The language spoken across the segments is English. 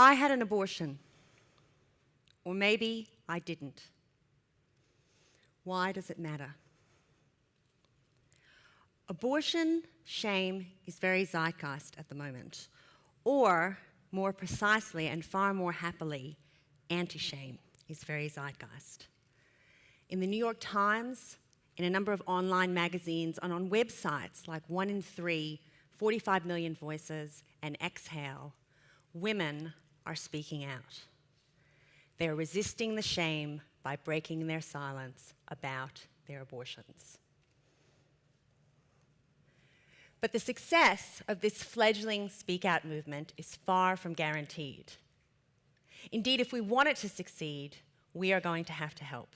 I had an abortion. Or maybe I didn't. Why does it matter? Abortion shame is very zeitgeist at the moment. Or, more precisely and far more happily, anti-shame is very zeitgeist. In the New York Times, in a number of online magazines, and on websites like 1 in 3, 45 Million Voices, and Exhale, women are speaking out. They are resisting the shame by breaking their silence about their abortions. But the success of this fledgling Speak Out movement is far from guaranteed. Indeed, if we want it to succeed, we are going to have to help.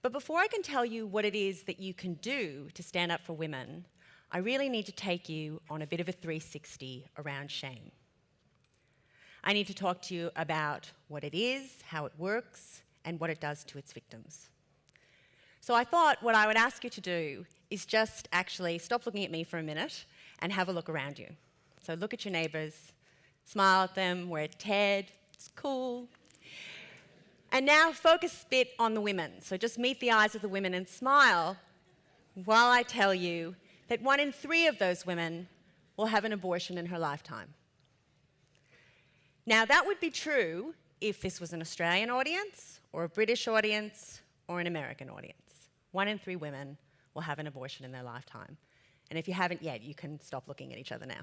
But before I can tell you what it is that you can do to stand up for women, I really need to take you on a bit of a 360 around shame. I need to talk to you about what it is, how it works, and what it does to its victims. So I thought what I would ask you to do is just actually stop looking at me for a minute and have a look around you. So look at your neighbours, smile at them, we're at TED, it's cool. And now focus a bit on the women. So just meet the eyes of the women and smile while I tell you that 1 in 3 of those women will have an abortion in her lifetime. Now, that would be true if this was an Australian audience, or a British audience, or an American audience. 1 in 3 women will have an abortion in their lifetime. And if you haven't yet, you can stop looking at each other now.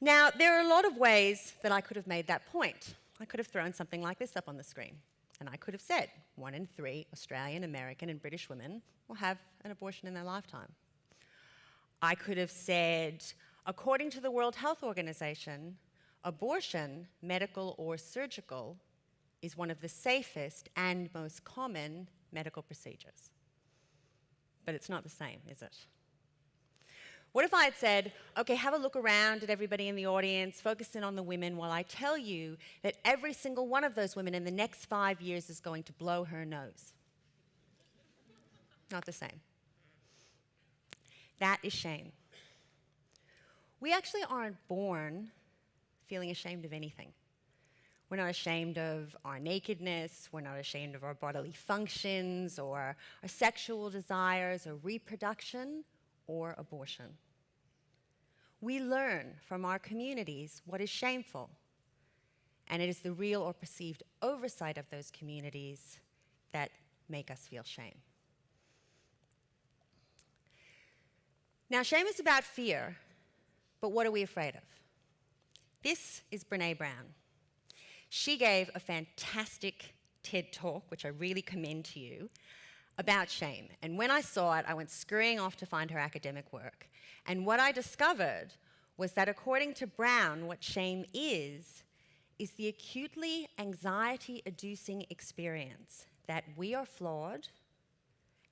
Now, there are a lot of ways that I could have made that point. I could have thrown something like this up on the screen, and I could have said 1 in 3 Australian, American, and British women will have an abortion in their lifetime. I could have said, according to the World Health Organization, abortion, medical or surgical, is one of the safest and most common medical procedures. But it's not the same, is it? What if I had said, okay, have a look around at everybody in the audience, focus in on the women while I tell you that every single one of those women in the next 5 years is going to blow her nose? Not the same. That is shame. We actually aren't born feeling ashamed of anything. We're not ashamed of our nakedness, we're not ashamed of our bodily functions, or our sexual desires, or reproduction, or abortion. We learn from our communities what is shameful, and it is the real or perceived oversight of those communities that make us feel shame. Now, shame is about fear, but what are we afraid of? This is Brené Brown. She gave a fantastic TED talk, which I really commend to you, about shame. And when I saw it, I went scurrying off to find her academic work. And what I discovered was that according to Brown, what shame is the acutely anxiety-inducing experience that we are flawed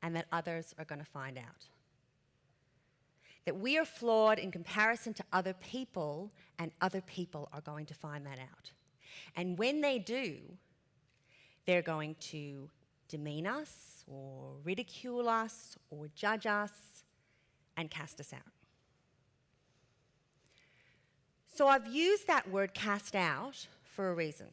and that others are going to find out. That we are flawed in comparison to other people, and other people are going to find that out. And when they do, they're going to demean us, or ridicule us, or judge us, and cast us out. So I've used that word cast out for a reason.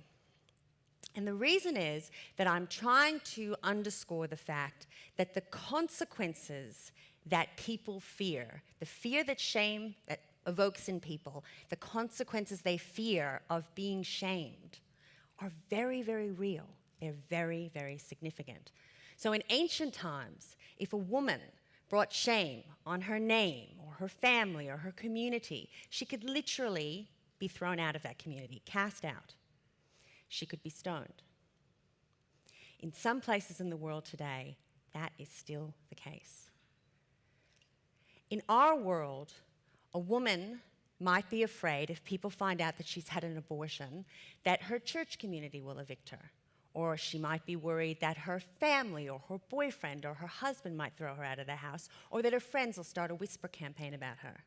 And the reason is that I'm trying to underscore the fact that the consequences that people fear, the fear that shame that evokes in people, the consequences they fear of being shamed are very, very real. They're very, very significant. So in ancient times, if a woman brought shame on her name or her family or her community, she could literally be thrown out of that community, cast out. She could be stoned. In some places in the world today, that is still the case. In our world, a woman might be afraid if people find out that she's had an abortion, that her church community will evict her. Or she might be worried that her family or her boyfriend or her husband might throw her out of the house, or that her friends will start a whisper campaign about her.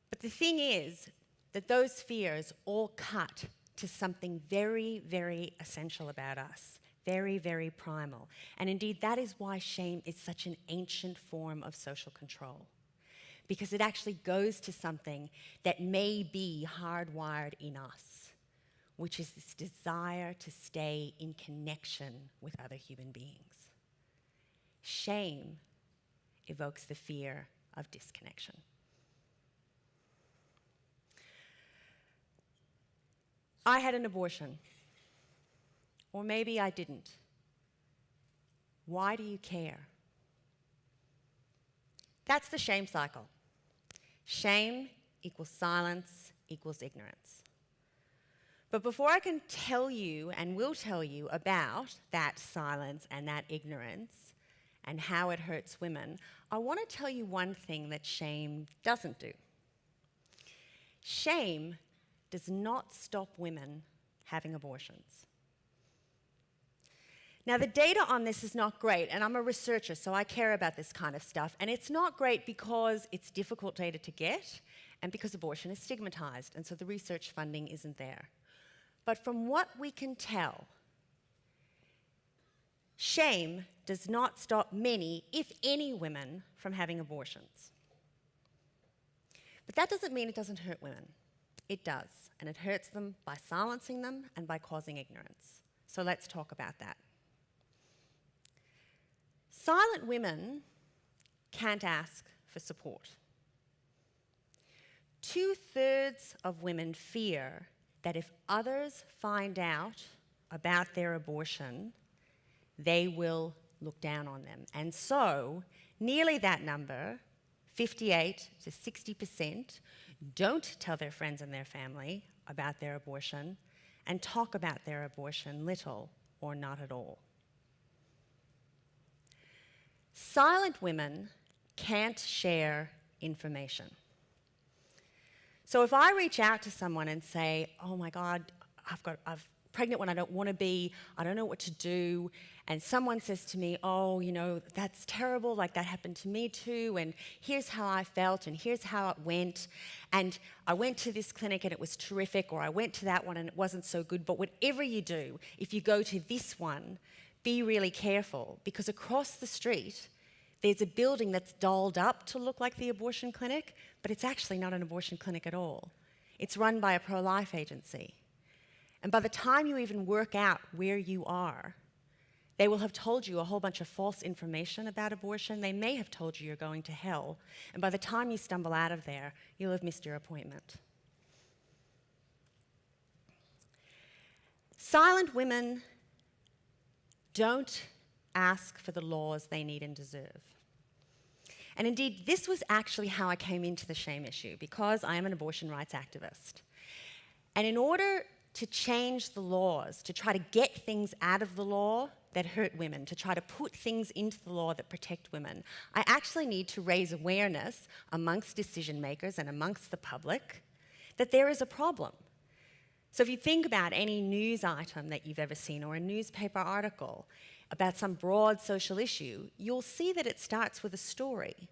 But the thing is that those fears all cut to something very, very essential about us, very, very primal. And indeed, that is why shame is such an ancient form of social control. because it actually goes to something that may be hardwired in us, which is this desire to stay in connection with other human beings. Shame evokes the fear of disconnection. I had an abortion, or maybe I didn't. Why do you care? That's the shame cycle. Shame equals silence equals ignorance. But before I can tell you and will tell you about that silence and that ignorance and how it hurts women, I want to tell you one thing that shame doesn't do. Shame does not stop women having abortions. Now, the data on this is not great, and I'm a researcher, so I care about this kind of stuff. And it's not great because it's difficult data to get and because abortion is stigmatized, and so the research funding isn't there. But from what we can tell, shame does not stop many, if any, women from having abortions. But that doesn't mean it doesn't hurt women. It does, and it hurts them by silencing them and by causing ignorance. So let's talk about that. Silent women can't ask for support. 2/3 of women fear that if others find out about their abortion, they will look down on them. And so, nearly that number, 58 to 60%, don't tell their friends and their family about their abortion and talk about their abortion little or not at all. Silent women can't share information. So if I reach out to someone and say, oh my God, I'm pregnant when I don't want to be, I don't know what to do, and someone says to me, oh, you know, that's terrible, like that happened to me too, and here's how I felt, and here's how it went, and I went to this clinic and it was terrific, or I went to that one and it wasn't so good, but whatever you do, if you go to this one, be really careful, because across the street, there's a building that's dolled up to look like the abortion clinic, but it's actually not an abortion clinic at all. It's run by a pro-life agency. And by the time you even work out where you are, they will have told you a whole bunch of false information about abortion. They may have told you you're going to hell. And by the time you stumble out of there, you'll have missed your appointment. Silent women don't ask for the laws they need and deserve. And indeed, this was actually how I came into the shame issue, because I am an abortion rights activist. And in order to change the laws, to try to get things out of the law that hurt women, to try to put things into the law that protect women, I actually need to raise awareness amongst decision makers and amongst the public that there is a problem. So if you think about any news item that you've ever seen or a newspaper article about some broad social issue, you'll see that it starts with a story.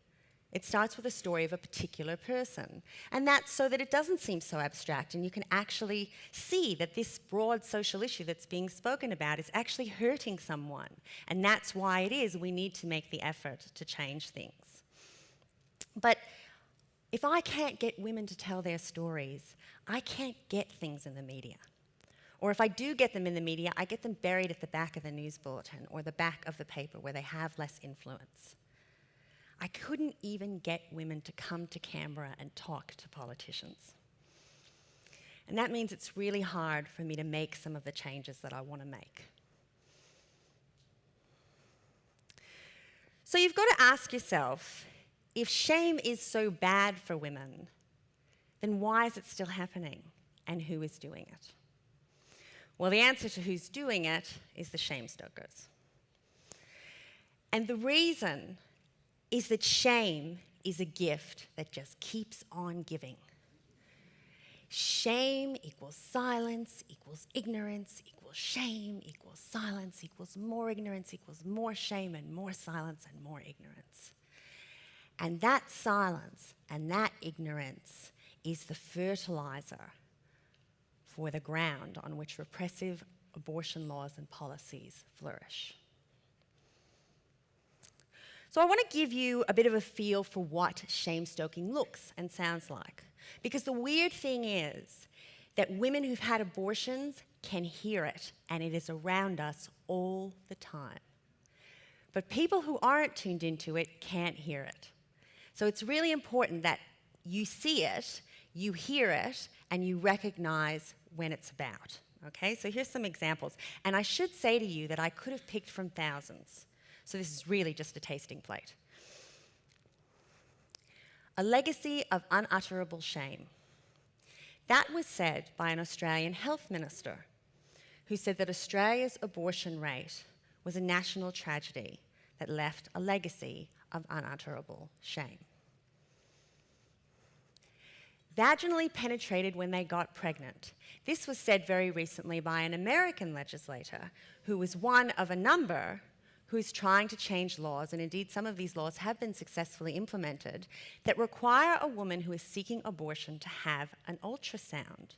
It starts with a story of a particular person. And that's so that it doesn't seem so abstract, and you can actually see that this broad social issue that's being spoken about is actually hurting someone. And that's why it is we need to make the effort to change things. But if I can't get women to tell their stories, I can't get things in the media. Or if I do get them in the media, I get them buried at the back of the news bulletin or the back of the paper where they have less influence. I couldn't even get women to come to Canberra and talk to politicians. And that means it's really hard for me to make some of the changes that I want to make. So you've got to ask yourself, if shame is so bad for women, then why is it still happening, and who is doing it? Well, the answer to who's doing it is the shame stokers. And the reason is that shame is a gift that just keeps on giving. Shame equals silence equals ignorance equals shame equals silence equals more ignorance equals more shame and more silence and more ignorance. And that silence and that ignorance is the fertilizer for the ground on which repressive abortion laws and policies flourish. So I want to give you a bit of a feel for what shame-stoking looks and sounds like. Because the weird thing is that women who've had abortions can hear it, and it is around us all the time. But people who aren't tuned into it can't hear it. So it's really important that you see it, you hear it, and you recognize when it's about. Okay, so here's some examples. And I should say to you that I could have picked from thousands. So this is really just a tasting plate. A legacy of unutterable shame. That was said by an Australian health minister who said that Australia's abortion rate was a national tragedy that left a legacy of unutterable shame. Vaginally penetrated when they got pregnant. This was said very recently by an American legislator who was one of a number who's trying to change laws, and indeed some of these laws have been successfully implemented, that require a woman who is seeking abortion to have an ultrasound.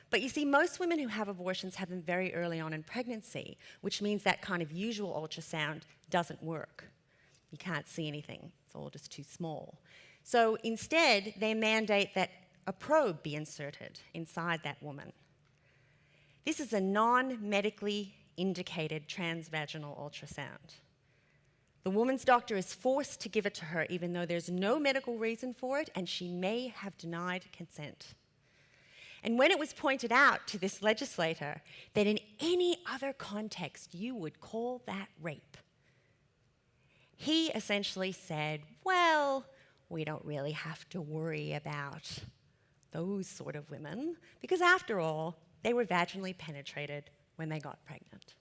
But you see, most women who have abortions have them very early on in pregnancy, which means that kind of usual ultrasound doesn't work. You can't see anything, it's all just too small. So instead, they mandate that a probe be inserted inside that woman. This is a non-medically indicated transvaginal ultrasound. The woman's doctor is forced to give it to her even though there's no medical reason for it, and she may have denied consent. And when it was pointed out to this legislator that in any other context you would call that rape, he essentially said, well, we don't really have to worry about those sort of women because after all, they were vaginally penetrated when they got pregnant.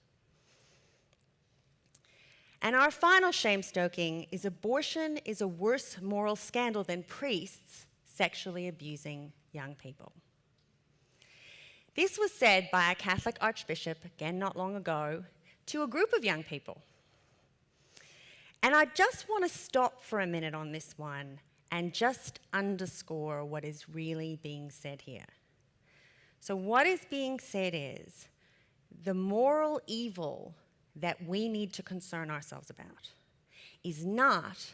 And our final shame-stoking is abortion is a worse moral scandal than priests sexually abusing young people. This was said by a Catholic archbishop, again not long ago, to a group of young people. And I just want to stop for a minute on this one and just underscore what is really being said here. So what is being said is the moral evil that we need to concern ourselves about is not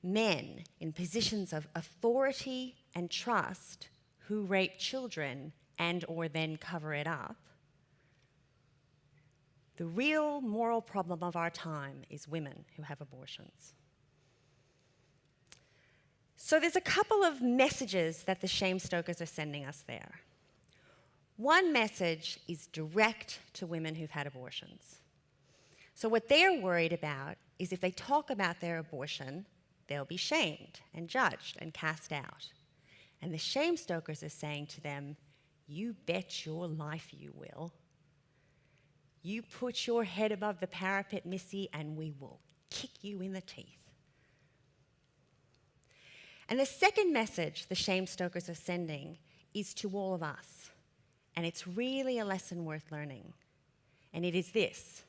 men in positions of authority and trust who rape children and or then cover it up. The real moral problem of our time is women who have abortions. So there's a couple of messages that the shame-stokers are sending us there. One message is direct to women who've had abortions. So what they're worried about is if they talk about their abortion, they'll be shamed and judged and cast out. And the shame-stokers are saying to them, you bet your life you will. You put your head above the parapet, Missy, and we will kick you in the teeth. And the second message the shame-stokers are sending is to all of us. And it's really a lesson worth learning. And it is this,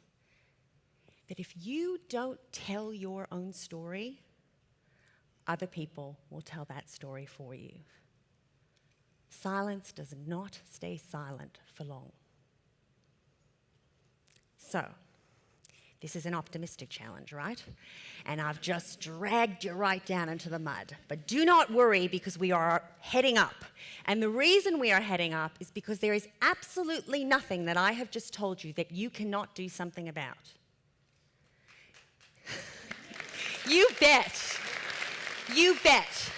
that if you don't tell your own story, other people will tell that story for you. Silence does not stay silent for long. So, this is an optimistic challenge, right? And I've just dragged you right down into the mud. But do not worry because we are heading up. And the reason we are heading up is because there is absolutely nothing that I have just told you that you cannot do something about. You bet. You bet.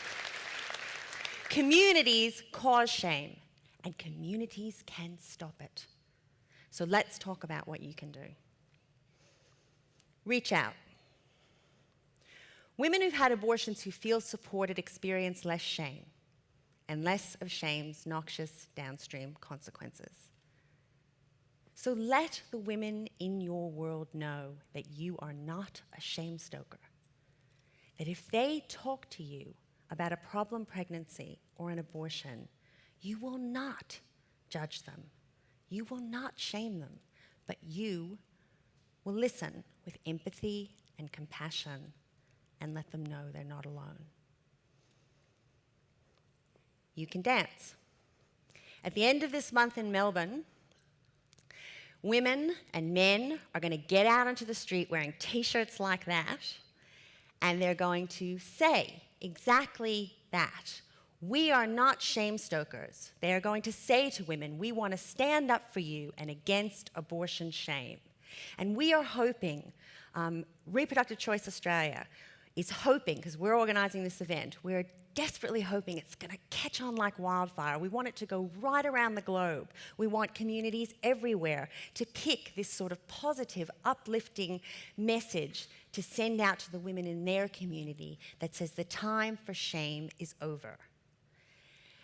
Communities cause shame, and communities can stop it. So let's talk about what you can do. Reach out. Women who've had abortions who feel supported experience less shame, and less of shame's noxious downstream consequences. So let the women in your world know that you are not a shame-stoker. That if they talk to you about a problem pregnancy or an abortion, you will not judge them. You will not shame them, but you will listen with empathy and compassion and let them know they're not alone. You can dance. At the end of this month in Melbourne, women and men are going to get out onto the street wearing t-shirts like that, And they're going to say exactly that. We are not shame stokers. They are going to say to women, we want to stand up for you and against abortion shame. And we are hoping, Reproductive Choice Australia is hoping, because we're organising this event, we're desperately hoping it's going to catch on like wildfire. We want it to go right around the globe. We want communities everywhere to pick this sort of positive, uplifting message to send out to the women in their community that says the time for shame is over.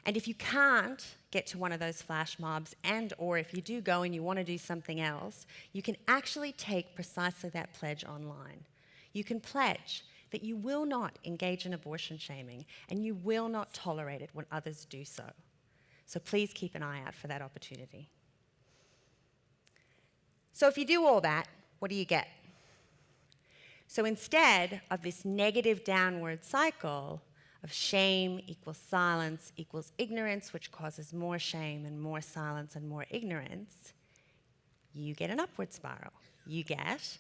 And if you can't get to one of those flash mobs, and or if you do go and you want to do something else, you can actually take precisely that pledge online. You can pledge that you will not engage in abortion shaming and you will not tolerate it when others do so. So please keep an eye out for that opportunity. So if you do all that, what do you get? So instead of this negative downward cycle of shame equals silence equals ignorance, which causes more shame and more silence and more ignorance, you get an upward spiral. You get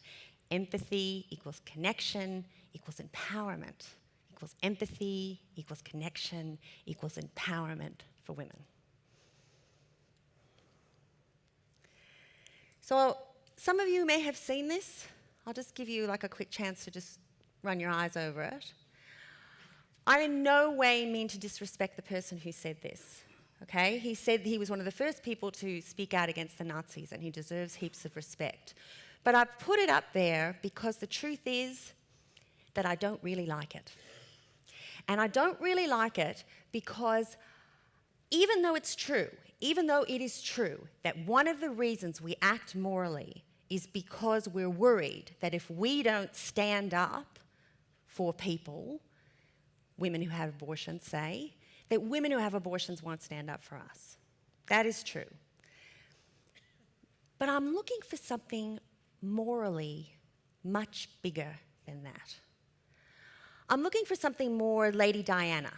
empathy equals connection equals empowerment equals empathy equals connection equals empowerment for women. So some of you may have seen this. I'll just give you like a quick chance to just run your eyes over it. I in no way mean to disrespect the person who said this, okay? He said he was one of the first people to speak out against the Nazis and he deserves heaps of respect. But I've put it up there because the truth is that I don't really like it. And I don't really like it because even though it's true, even though it is true that one of the reasons we act morally is because we're worried that if we don't stand up for people, women who have abortions say, that women who have abortions won't stand up for us. That is true. But I'm looking for something morally much bigger than that. I'm looking for something more Lady Diana,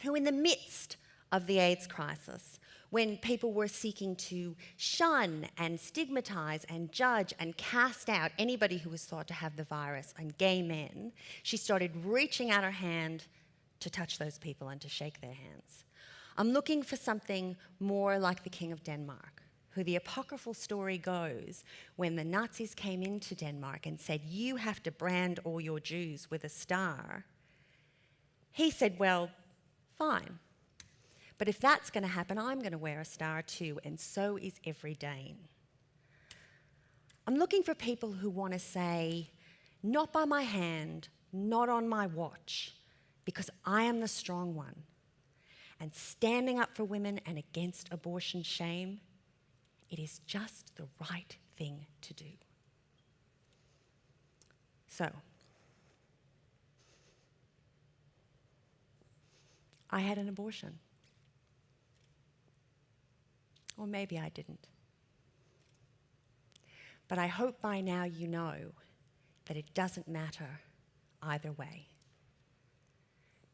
who in the midst of the AIDS crisis, when people were seeking to shun and stigmatise and judge and cast out anybody who was thought to have the virus and gay men, she started reaching out her hand to touch those people and to shake their hands. I'm looking for something more like the King of Denmark, who the apocryphal story goes, when the Nazis came into Denmark and said, you have to brand all your Jews with a star, he said, well, fine. But if that's going to happen, I'm going to wear a star too, and so is every Dane. I'm looking for people who want to say, not by my hand, not on my watch, because I am the strong one. And standing up for women and against abortion shame, it is just the right thing to do. So, I had an abortion. Or maybe I didn't. But I hope by now you know that it doesn't matter either way,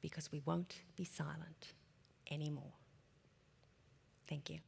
because we won't be silent anymore. Thank you.